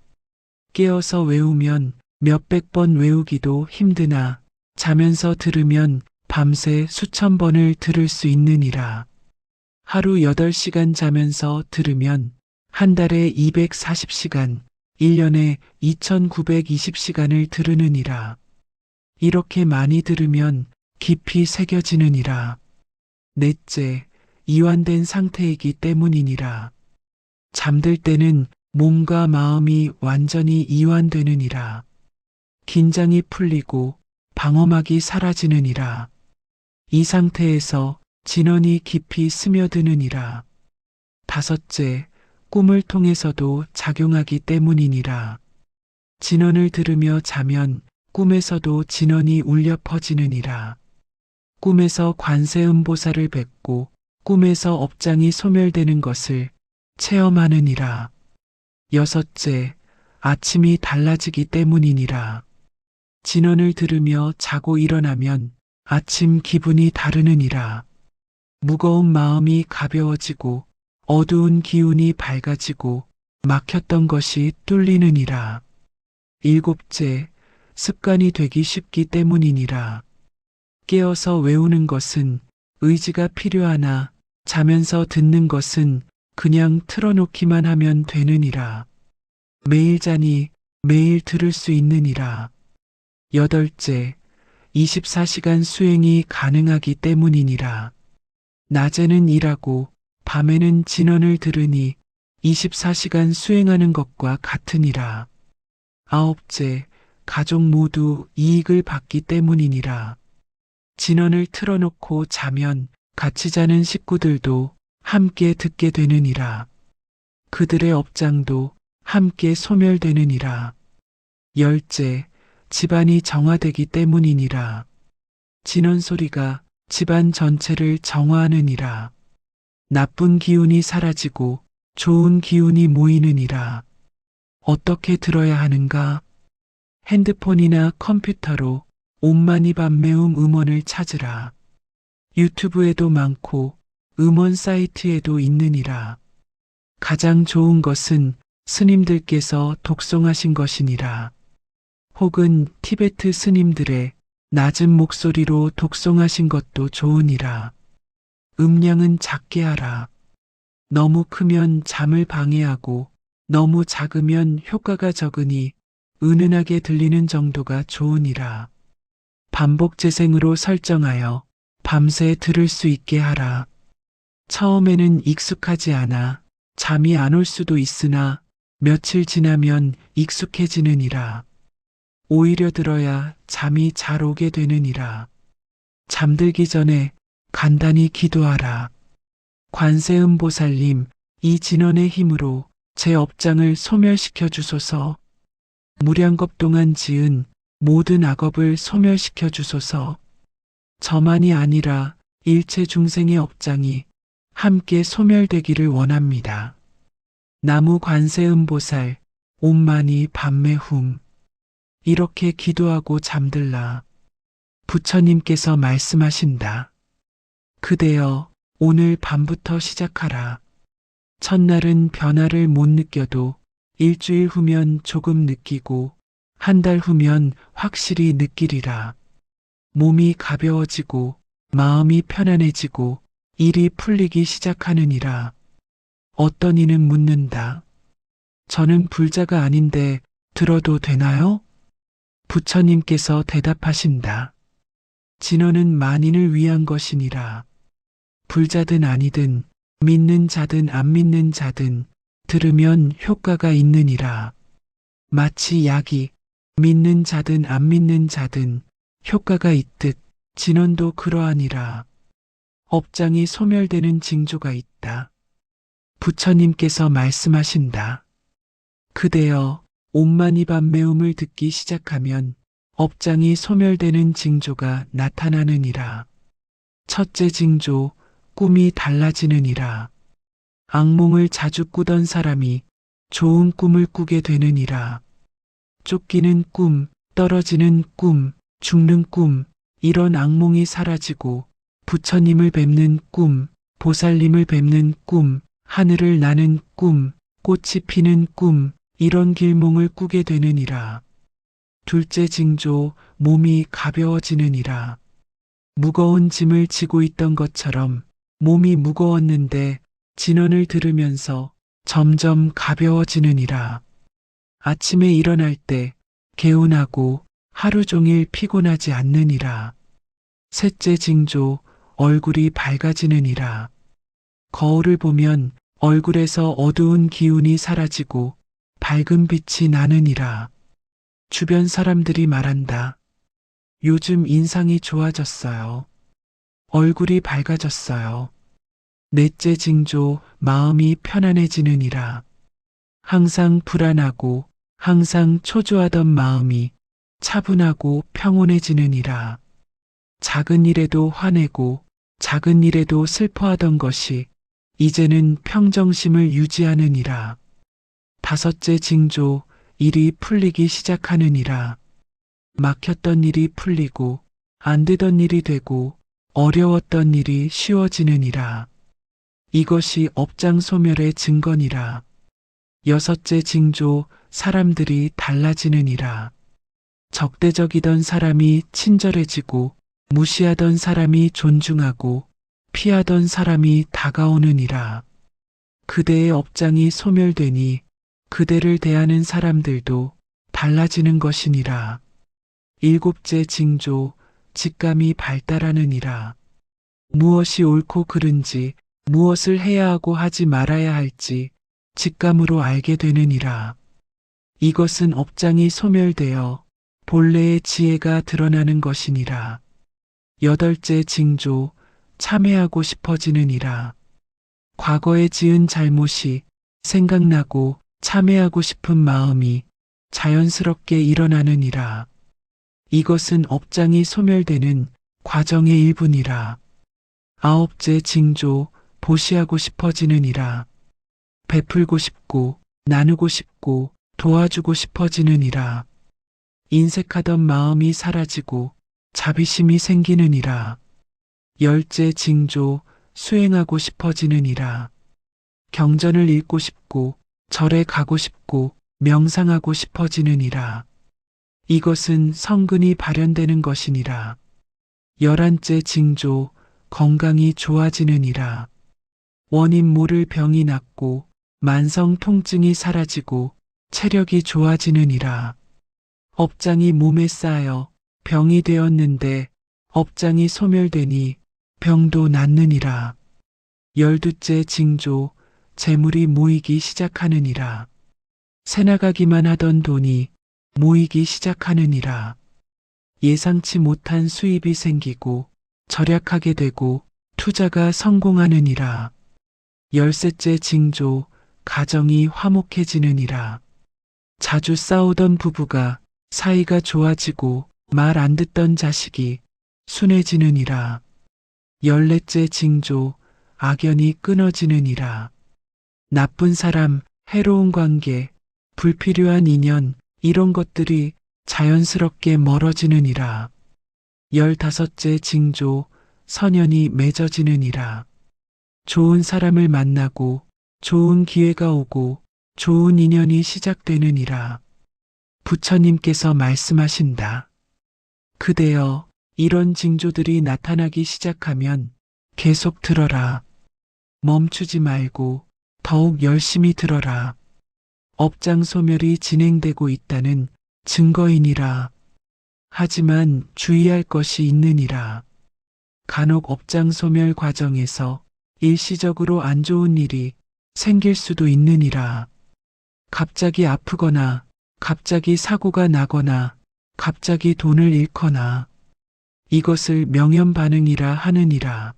깨어서 외우면 몇백 번 외우기도 힘드나 자면서 들으면 밤새 수천 번을 들을 수 있느니라. 하루 8시간 자면서 들으면 한 달에 240시간, 1년에 2920시간을 들으느니라. 이렇게 많이 들으면 깊이 새겨지느니라. 넷째, 이완된 상태이기 때문이니라. 잠들 때는 몸과 마음이 완전히 이완되느니라. 긴장이 풀리고 방어막이 사라지느니라. 이 상태에서 진언이 깊이 스며드느니라. 다섯째, 꿈을 통해서도 작용하기 때문이니라. 진언을 들으며 자면 꿈에서도 진언이 울려 퍼지느니라. 꿈에서 관세음보살을 뵙고 꿈에서 업장이 소멸되는 것을 체험하느니라. 여섯째, 아침이 달라지기 때문이니라. 진언을 들으며 자고 일어나면 아침 기분이 다르느니라. 무거운 마음이 가벼워지고 어두운 기운이 밝아지고 막혔던 것이 뚫리느니라. 일곱째, 습관이 되기 쉽기 때문이니라. 깨어서 외우는 것은 의지가 필요하나 자면서 듣는 것은 그냥 틀어놓기만 하면 되느니라. 매일 자니 매일 들을 수 있느니라. 여덟째, 24시간 수행이 가능하기 때문이니라. 낮에는 일하고 밤에는 진언을 들으니 24시간 수행하는 것과 같으니라. 아홉째, 가족 모두 이익을 받기 때문이니라. 진언을 틀어놓고 자면 같이 자는 식구들도 함께 듣게 되느니라. 그들의 업장도 함께 소멸되느니라. 열째, 집안이 정화되기 때문이니라. 진언 소리가 집안 전체를 정화하느니라. 나쁜 기운이 사라지고 좋은 기운이 모이느니라. 어떻게 들어야 하는가? 핸드폰이나 컴퓨터로 옴마니 밤매움 음원을 찾으라. 유튜브에도 많고 음원 사이트에도 있느니라. 가장 좋은 것은 스님들께서 독송하신 것이니라. 혹은 티베트 스님들의 낮은 목소리로 독송하신 것도 좋으니라. 음량은 작게 하라. 너무 크면 잠을 방해하고 너무 작으면 효과가 적으니 은은하게 들리는 정도가 좋으니라. 반복 재생으로 설정하여 밤새 들을 수 있게 하라. 처음에는 익숙하지 않아 잠이 안 올 수도 있으나 며칠 지나면 익숙해지느니라. 오히려 들어야 잠이 잘 오게 되느니라. 잠들기 전에 간단히 기도하라. 관세음보살님, 이 진언의 힘으로 제 업장을 소멸시켜 주소서. 무량겁 동안 지은 모든 악업을 소멸시켜 주소서. 저만이 아니라 일체 중생의 업장이 함께 소멸되기를 원합니다. 나무 관세음보살, 옴마니 밤매훔. 이렇게 기도하고 잠들라. 부처님께서 말씀하신다. 그대여, 오늘 밤부터 시작하라. 첫날은 변화를 못 느껴도 일주일 후면 조금 느끼고 한 달 후면 확실히 느끼리라. 몸이 가벼워지고 마음이 편안해지고 일이 풀리기 시작하느니라. 어떤 이는 묻는다. 저는 불자가 아닌데 들어도 되나요? 부처님께서 대답하신다. 진언은 만인을 위한 것이니라. 불자든 아니든 믿는 자든 안 믿는 자든 들으면 효과가 있느니라. 마치 약이 믿는 자든 안 믿는 자든 효과가 있듯 진언도 그러하니라. 업장이 소멸되는 징조가 있다. 부처님께서 말씀하신다. 그대여, 옴마니 밤매움을 듣기 시작하면 업장이 소멸되는 징조가 나타나느니라. 첫째 징조, 꿈이 달라지느니라. 악몽을 자주 꾸던 사람이 좋은 꿈을 꾸게 되느니라. 쫓기는 꿈, 떨어지는 꿈, 죽는 꿈, 이런 악몽이 사라지고 부처님을 뵙는 꿈, 보살님을 뵙는 꿈, 하늘을 나는 꿈, 꽃이 피는 꿈, 이런 길몽을 꾸게 되느니라. 둘째 징조, 몸이 가벼워지느니라. 무거운 짐을 지고 있던 것처럼 몸이 무거웠는데 진언을 들으면서 점점 가벼워지느니라. 아침에 일어날 때 개운하고 하루 종일 피곤하지 않느니라. 셋째 징조, 얼굴이 밝아지느니라. 거울을 보면 얼굴에서 어두운 기운이 사라지고 밝은 빛이 나느니라. 주변 사람들이 말한다. 요즘 인상이 좋아졌어요. 얼굴이 밝아졌어요. 넷째 징조, 마음이 편안해지느니라. 항상 불안하고 항상 초조하던 마음이 차분하고 평온해지느니라. 작은 일에도 화내고 작은 일에도 슬퍼하던 것이 이제는 평정심을 유지하느니라. 다섯째 징조, 일이 풀리기 시작하느니라. 막혔던 일이 풀리고 안 되던 일이 되고 어려웠던 일이 쉬워지느니라. 이것이 업장 소멸의 증거니라. 여섯째 징조, 사람들이 달라지느니라. 적대적이던 사람이 친절해지고 무시하던 사람이 존중하고 피하던 사람이 다가오느니라. 그대의 업장이 소멸되니 그대를 대하는 사람들도 달라지는 것이니라. 일곱째 징조, 직감이 발달하느니라. 무엇이 옳고 그른지, 무엇을 해야 하고 하지 말아야 할지 직감으로 알게 되느니라. 이것은 업장이 소멸되어 본래의 지혜가 드러나는 것이니라. 여덟째 징조, 참회하고 싶어지느니라. 과거에 지은 잘못이 생각나고 참회하고 싶은 마음이 자연스럽게 일어나느니라. 이것은 업장이 소멸되는 과정의 일부니라. 아홉째 징조, 보시하고 싶어지느니라. 베풀고 싶고 나누고 싶고 도와주고 싶어지느니라. 인색하던 마음이 사라지고 자비심이 생기느니라. 열째 징조, 수행하고 싶어지느니라. 경전을 읽고 싶고 절에 가고 싶고 명상하고 싶어지느니라. 이것은 성근이 발현되는 것이니라. 열한째 징조, 건강이 좋아지느니라. 원인 모를 병이 낫고 만성 통증이 사라지고 체력이 좋아지느니라. 업장이 몸에 쌓여 병이 되었는데 업장이 소멸되니 병도 낫느니라. 열두째 징조, 재물이 모이기 시작하느니라. 새나가기만 하던 돈이 모이기 시작하느니라. 예상치 못한 수입이 생기고 절약하게 되고 투자가 성공하느니라. 열셋째 징조, 가정이 화목해지느니라. 자주 싸우던 부부가 사이가 좋아지고 말 안 듣던 자식이 순해지느니라. 열넷째 징조, 악연이 끊어지느니라. 나쁜 사람, 해로운 관계, 불필요한 인연, 이런 것들이 자연스럽게 멀어지느니라. 열다섯째 징조, 선연이 맺어지느니라. 좋은 사람을 만나고 좋은 기회가 오고 좋은 인연이 시작되느니라. 부처님께서 말씀하신다. 그대여, 이런 징조들이 나타나기 시작하면 계속 들어라. 멈추지 말고 더욱 열심히 들어라. 업장 소멸이 진행되고 있다는 증거이니라. 하지만 주의할 것이 있느니라. 간혹 업장 소멸 과정에서 일시적으로 안 좋은 일이 생길 수도 있느니라. 갑자기 아프거나 갑자기 사고가 나거나 갑자기 돈을 잃거나 이것을 명현 반응이라 하느니라.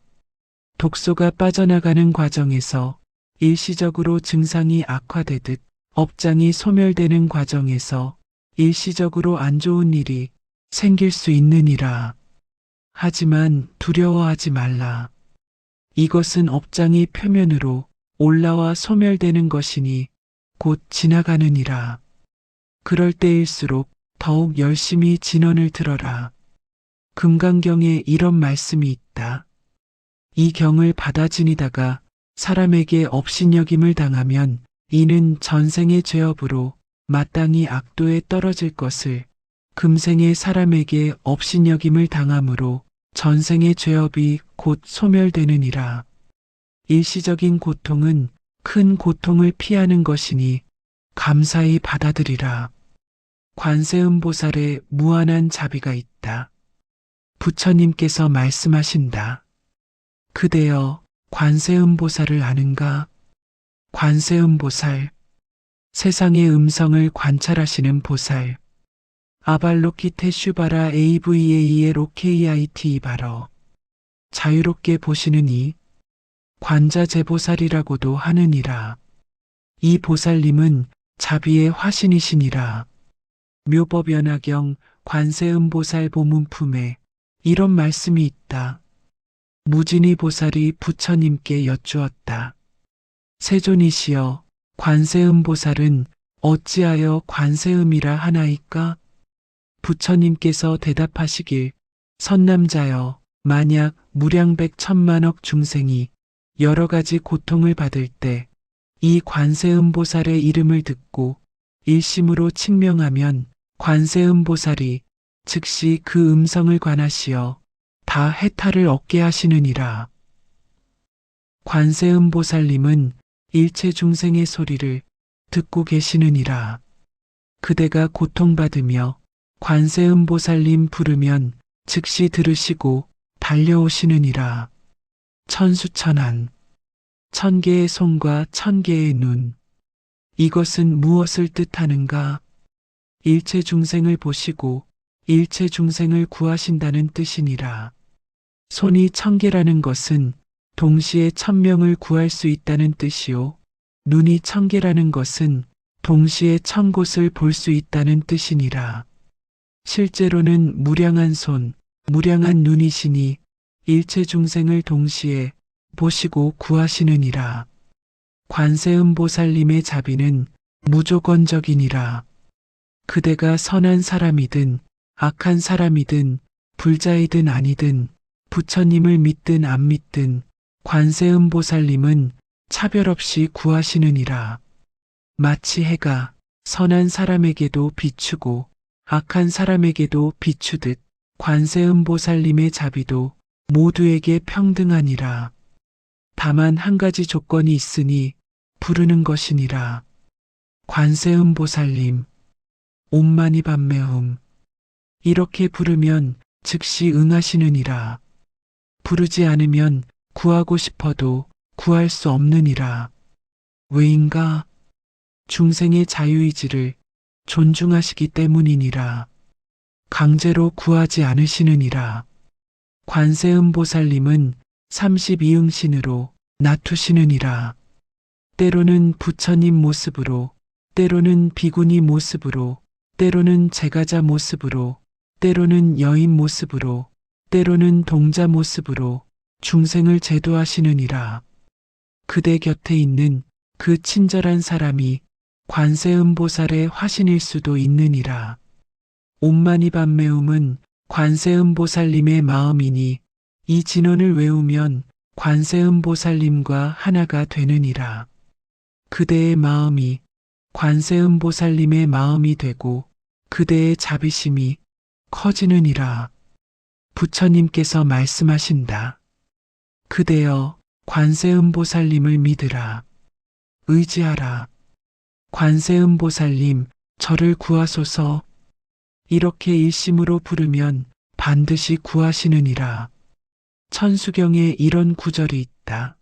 독소가 빠져나가는 과정에서 일시적으로 증상이 악화되듯 업장이 소멸되는 과정에서 일시적으로 안 좋은 일이 생길 수 있느니라. 하지만 두려워하지 말라. 이것은 업장이 표면으로 올라와 소멸되는 것이니 곧 지나가느니라. 그럴 때일수록 더욱 열심히 진언을 들어라. 금강경에 이런 말씀이 있다. 이 경을 받아 지니다가 사람에게 업신여김을 당하면 이는 전생의 죄업으로 마땅히 악도에 떨어질 것을 금생의 사람에게 업신여김을 당함으로 전생의 죄업이 곧 소멸되느니라. 일시적인 고통은 큰 고통을 피하는 것이니 감사히 받아들이라. 관세음보살의 무한한 자비가 있다. 부처님께서 말씀하신다. 그대여, 관세음보살을 아는가? 관세음보살, 세상의 음성을 관찰하시는 보살. 아발로키테슈바라 AVAE의 로케이아이티 이바러. 자유롭게 보시는 이 관자재보살이라고도 하느니라. 이 보살님은 자비의 화신이시니라. 묘법연화경 관세음보살 보문품에 이런 말씀이 있다. 무진이 보살이 부처님께 여쭈었다. 세존이시여, 관세음보살은 어찌하여 관세음이라 하나이까? 부처님께서 대답하시길, 선남자여, 만약 무량백 천만억 중생이 여러 가지 고통을 받을 때 이 관세음보살의 이름을 듣고 일심으로 칭명하면 관세음보살이 즉시 그 음성을 관하시어 다 해탈을 얻게 하시느니라. 관세음보살님은 일체 중생의 소리를 듣고 계시느니라. 그대가 고통받으며 관세음보살님 부르면 즉시 들으시고 달려오시느니라. 천수천안, 1000개의 손과 1000개의 눈. 이것은 무엇을 뜻하는가? 일체 중생을 보시고 일체 중생을 구하신다는 뜻이니라. 손이 1000개라는 것은 동시에 1000명을 구할 수 있다는 뜻이요. 눈이 1000개라는 것은 동시에 1000곳을 볼 수 있다는 뜻이니라. 실제로는 무량한 손, 무량한 눈이시니 일체 중생을 동시에 보시고 구하시느니라. 관세음보살님의 자비는 무조건적이니라. 그대가 선한 사람이든 악한 사람이든 불자이든 아니든 부처님을 믿든 안 믿든 관세음보살님은 차별 없이 구하시느니라. 마치 해가 선한 사람에게도 비추고 악한 사람에게도 비추듯 관세음보살님의 자비도 모두에게 평등하니라. 다만 한 가지 조건이 있으니 부르는 것이니라. 관세음보살님, 옴마니밤메움. 이렇게 부르면 즉시 응하시느니라. 부르지 않으면 구하고 싶어도 구할 수 없느니라. 왜인가? 중생의 자유의지를 존중하시기 때문이니라. 강제로 구하지 않으시느니라. 관세음보살님은 32응신으로 놔두시느니라. 때로는 부처님 모습으로, 때로는 비구니 모습으로, 때로는 제가자 모습으로, 때로는 여인 모습으로, 때로는 동자 모습으로 중생을 제도하시느니라. 그대 곁에 있는 그 친절한 사람이 관세음보살의 화신일 수도 있느니라. 옴마니밤메움은 관세음보살님의 마음이니 이 진언을 외우면 관세음보살님과 하나가 되느니라. 그대의 마음이 관세음보살님의 마음이 되고 그대의 자비심이 커지느니라. 부처님께서 말씀하신다. 그대여 관세음보살님을 믿으라. 의지하라. 관세음보살님, 저를 구하소서. 이렇게 일심으로 부르면 반드시 구하시느니라. 천수경에 이런 구절이 있다.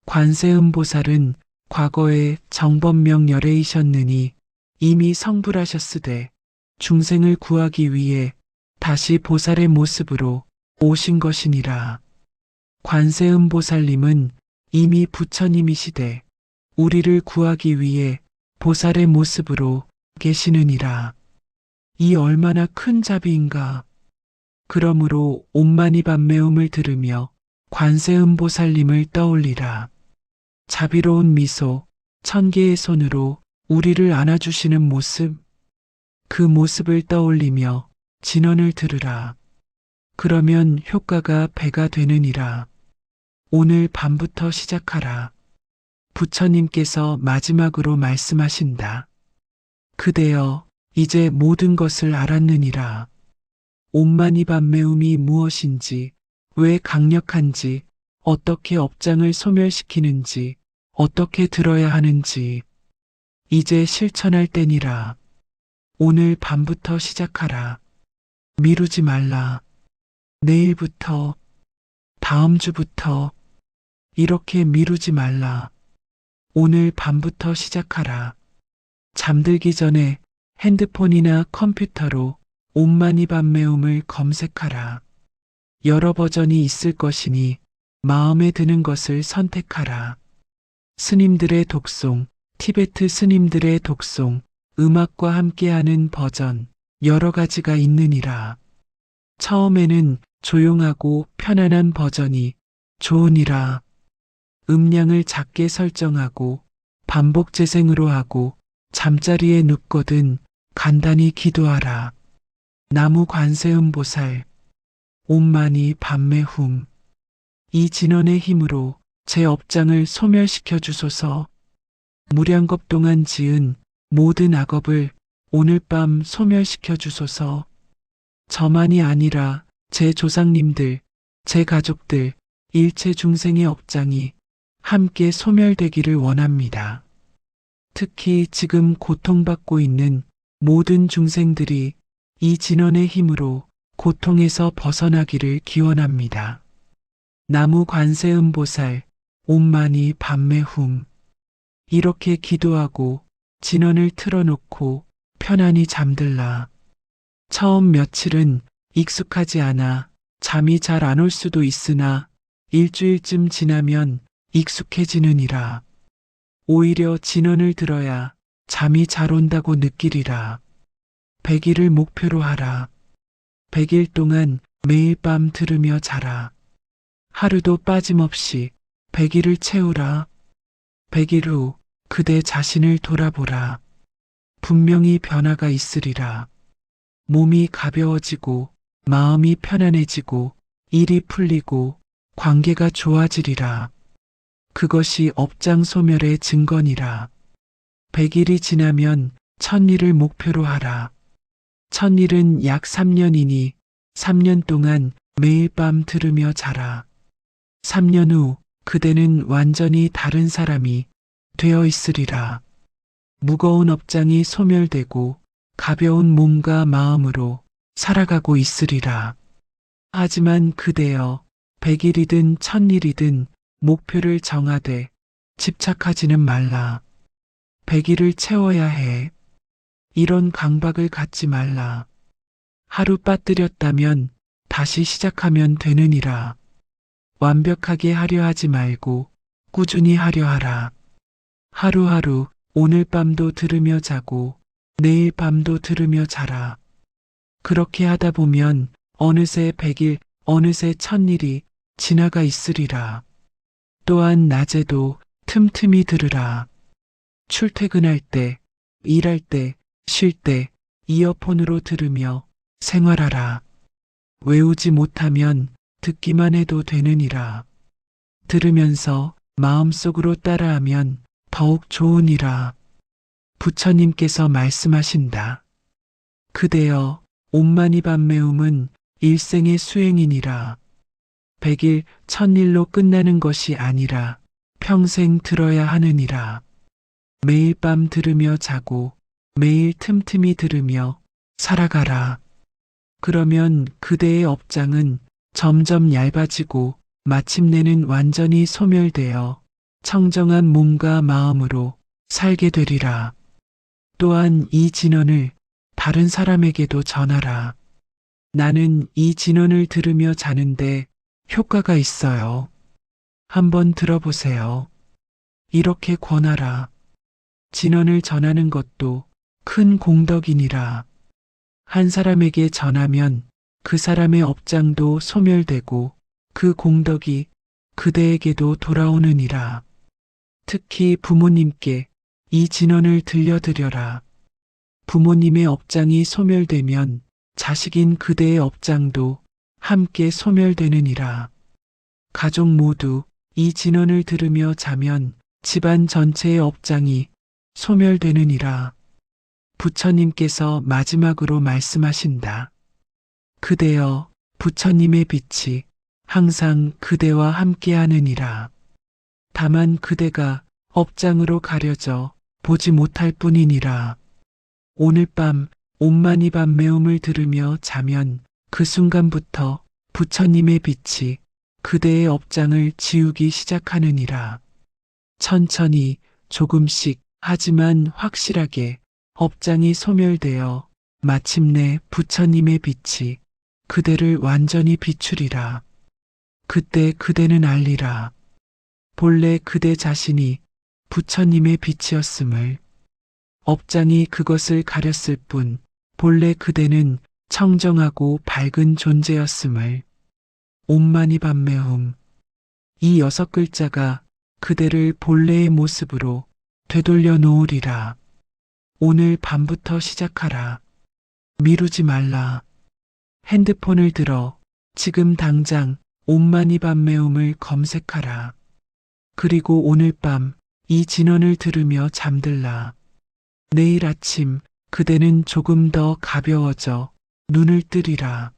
관세음보살은 과거에 정법명열애이셨느니 이미 성불하셨으되 중생을 구하기 위해 다시 보살의 모습으로 오신 것이니라. 관세음보살님은 이미 부처님이시되 우리를 구하기 위해 보살의 모습으로 계시느니라. 이 얼마나 큰 자비인가. 그러므로 옴마니밤메움을 들으며 관세음보살님을 떠올리라. 자비로운 미소, 1000개의 손으로 우리를 안아주시는 모습, 그 모습을 떠올리며 진언을 들으라. 그러면 효과가 배가 되느니라. 오늘 밤부터 시작하라. 부처님께서 마지막으로 말씀하신다. 그대여, 이제 모든 것을 알았느니라. 옴마니밤메움이 무엇인지, 왜 강력한지, 어떻게 업장을 소멸시키는지, 어떻게 들어야 하는지, 이제 실천할 때니라. 오늘 밤부터 시작하라. 미루지 말라. 내일부터, 다음 주부터, 이렇게 미루지 말라. 오늘 밤부터 시작하라. 잠들기 전에 핸드폰이나 컴퓨터로 옴마니밤메움을 검색하라. 여러 버전이 있을 것이니 마음에 드는 것을 선택하라. 스님들의 독송, 티베트 스님들의 독송, 음악과 함께하는 버전, 여러 가지가 있느니라. 처음에는 조용하고 편안한 버전이 좋으니라. 음량을 작게 설정하고 반복 재생으로 하고 잠자리에 눕거든 간단히 기도하라. 나무 관세음보살, 옴마니 밤메훔. 이 진언의 힘으로 제 업장을 소멸시켜 주소서. 무량겁 동안 지은 모든 악업을 오늘 밤 소멸시켜 주소서. 저만이 아니라 제 조상님들, 제 가족들, 일체 중생의 업장이 함께 소멸되기를 원합니다. 특히 지금 고통받고 있는 모든 중생들이 이 진언의 힘으로 고통에서 벗어나기를 기원합니다. 나무 관세음보살, 옴마니 밤매훔. 이렇게 기도하고 진원을 틀어놓고 편안히 잠들라. 처음 며칠은 익숙하지 않아 잠이 잘 안 올 수도 있으나 일주일쯤 지나면 익숙해지느니라. 오히려 진원을 들어야 잠이 잘 온다고 느끼리라. 100일을 목표로 하라. 100일 동안 매일 밤 들으며 자라. 하루도 빠짐없이 100일을 채우라. 100일 후 그대 자신을 돌아보라. 분명히 변화가 있으리라. 몸이 가벼워지고 마음이 편안해지고 일이 풀리고 관계가 좋아지리라. 그것이 업장 소멸의 증거니라. 100일이 지나면 1000일을 목표로 하라. 1000일은 약 3년이니 3년 동안 매일 밤 들으며 자라. 3년 후 그대는 완전히 다른 사람이 되어 있으리라. 무거운 업장이 소멸되고 가벼운 몸과 마음으로 살아가고 있으리라. 하지만 그대여 100일이든 1000일이든 목표를 정하되 집착하지는 말라. 100일을 채워야 해. 이런 강박을 갖지 말라. 하루 빠뜨렸다면 다시 시작하면 되느니라. 완벽하게 하려 하지 말고 꾸준히 하려 하라. 하루하루 오늘 밤도 들으며 자고 내일 밤도 들으며 자라. 그렇게 하다 보면 어느새 100일, 어느새 1000일이 지나가 있으리라. 또한 낮에도 틈틈이 들으라. 출퇴근할 때, 일할 때, 쉴 때 이어폰으로 들으며 생활하라. 외우지 못하면 듣기만 해도 되느니라. 들으면서 마음속으로 따라하면 더욱 좋으니라. 부처님께서 말씀하신다. 그대여 옴마니 밤매움은 일생의 수행이니라. 100일, 1000일로 끝나는 것이 아니라 평생 들어야 하느니라. 매일 밤 들으며 자고 매일 틈틈이 들으며 살아가라. 그러면 그대의 업장은 점점 얇아지고 마침내는 완전히 소멸되어 청정한 몸과 마음으로 살게 되리라. 또한 이 진언을 다른 사람에게도 전하라. 나는 이 진언을 들으며 자는데 효과가 있어요. 한번 들어보세요. 이렇게 권하라. 진언을 전하는 것도 큰 공덕이니라. 한 사람에게 전하면 그 사람의 업장도 소멸되고 그 공덕이 그대에게도 돌아오느니라. 특히 부모님께 이 진언을 들려드려라. 부모님의 업장이 소멸되면 자식인 그대의 업장도 함께 소멸되느니라. 가족 모두 이 진언을 들으며 자면 집안 전체의 업장이 소멸되느니라. 부처님께서 마지막으로 말씀하신다. 그대여 부처님의 빛이 항상 그대와 함께하느니라. 다만 그대가 업장으로 가려져 보지 못할 뿐이니라. 오늘 밤 옴마니 밤매움을 들으며 자면 그 순간부터 부처님의 빛이 그대의 업장을 지우기 시작하느니라. 천천히 조금씩 하지만 확실하게 업장이 소멸되어 마침내 부처님의 빛이 그대를 완전히 비추리라. 그때 그대는 알리라. 본래 그대 자신이 부처님의 빛이었음을. 업장이 그것을 가렸을 뿐 본래 그대는 청정하고 밝은 존재였음을. 옴마니 밤매움. 이 6글자가 그대를 본래의 모습으로 되돌려 놓으리라. 오늘 밤부터 시작하라. 미루지 말라. 핸드폰을 들어 지금 당장 옴마니 밤매움을 검색하라. 그리고 오늘 밤 이 진언을 들으며 잠들라. 내일 아침 그대는 조금 더 가벼워져 눈을 뜨리라.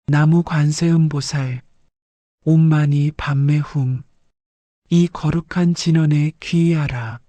나무 관세음보살, 옴마니 밤매훔. 이 거룩한 진언에 귀의하라.